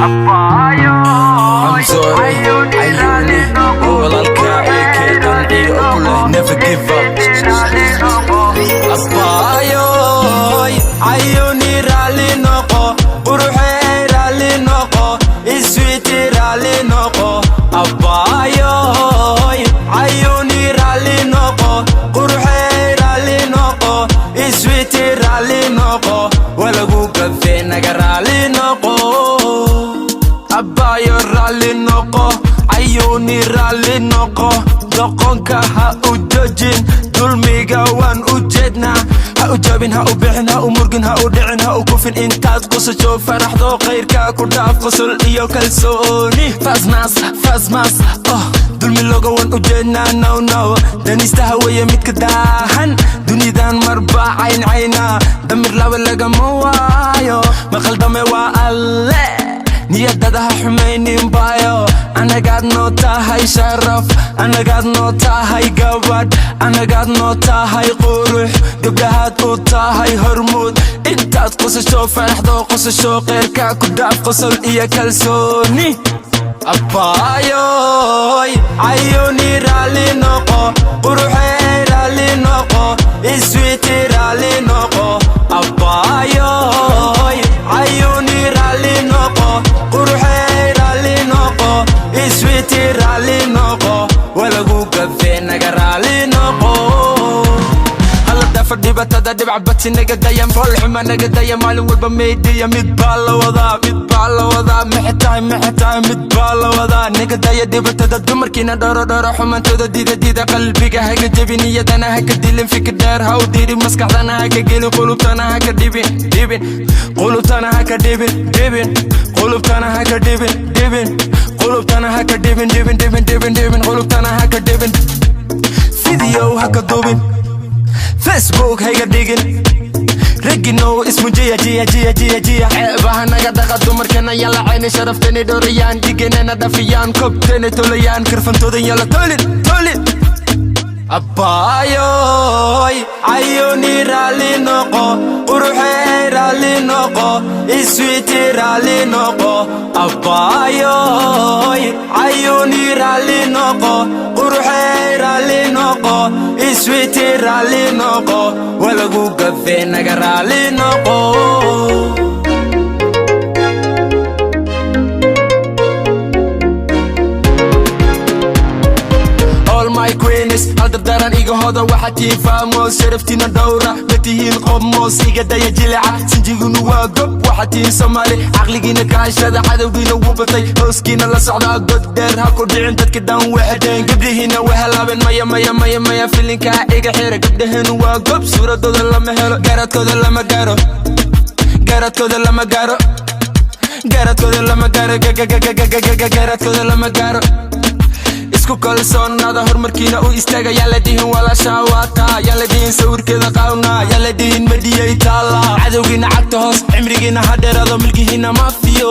I'm sorry, Ayuni, walaalka AK qalbi oo kuleh never give up. Abayoy, Ayuni rali noqo, quruxay rali noqo, sweet rali noqo. Abayoy, Ayuni rali noqo, quruxay rali noqo, sweet rali noqo, walagu gadfe naga rali noqo. Abayo rali noqo, Ayuni rali noqo, doqonka ha u dojin, dulmiga waan u jeedna. Ha u jabin, ha u bixin, ha u murgin, ha u dhicin, ha u kufin intaad qusasho faraxdo khayrka ku dhaaf qosol iyo kalsooni. Fasmas, dulmi loga waan u jeedna. No danistaha weeye midka daahan, dunidan marba cayna damir laba lagama waayo. Maqaldame waa alle, niyadada ha xumaynin bayo. Anagaad noo tahay sharaf, anagaad noo tahay gabadh, anagaad noo tahay qurux, gabdhahaad u tahay hormuud. Intaad qosasho faraxdo qosasho khayrka ku dhaaf qosol iyo kalsooni. Abayoy, Ayuni rali noqo, quruxay rali noqo, sweet rali noqo. Abayoy, Ayuni rali noqo, quruxay rali noqo, sweet rali noqo, walagu gadfe naga rali noqo. Fadhibatada dhibcabati naga dayan, foolxuma naga daya, maalin walba meydhiya mid baa la wadaa, maxay tahay mid baa la wadaa. Naga daya dhibatada dumarkiina dhoro xumantooda diida qalbiga haga jebin, niyadana haka dilin, fikir dheer ha u dirin, maskaxdana haka gelin, qulubtana haka dhibin, qulubtana haka dhibin, qulubtana haka dhibin, qulubtana haka dhibin, qulubtana haka dhibin. Video haka dubin, Facebook hayga dhigin, ragino ismu jiya ceebaha naga dhaqa dumarkana yala cayni, sharaftani dhorayaan, dhiganana dhafiyaan, kobtani tolayaan, karfantoodan yala tolin. Abayoy, Ayuni rali noqo, quruxay rali noqo, sweet rali noqo. Abayoy, Ayuni rali noqo, quruxay rali noqo, sweet rali noqo, walagu gadfe naga rali noqo. My queens, halda daran iga hoda waxaa tiin faamos, sharaftiina dhowra matihiin qobmoos, iga daya jilica sinjigunu waa gob. Waxaa tiin Soomaali, caqligiina kaashada, cadowgiina wuu batay, hooskiina la socdaa god dheer ha ku dhicin, dadka dhan waxadheen, gabdhihiina wahalaabeen. Maya filinkaa iga xira, gabdhaheenu waa gob, suuradooda lama helo, garaadkooda lama gaaro, garaadkooda lama gaaro, garaadkooda lama gaaro, garaadkooda lama gaaro. Isku kalsoonaada horumarkiina u istaaga, yaa la dhihin walaashaa waataa, yaa la dhihin sawirkeeda qaawna, yaa la dhihin madiyay taala. Cadowgiina cagta hoos, cimrigiina ha dheeraado, milkihiina maafiyo.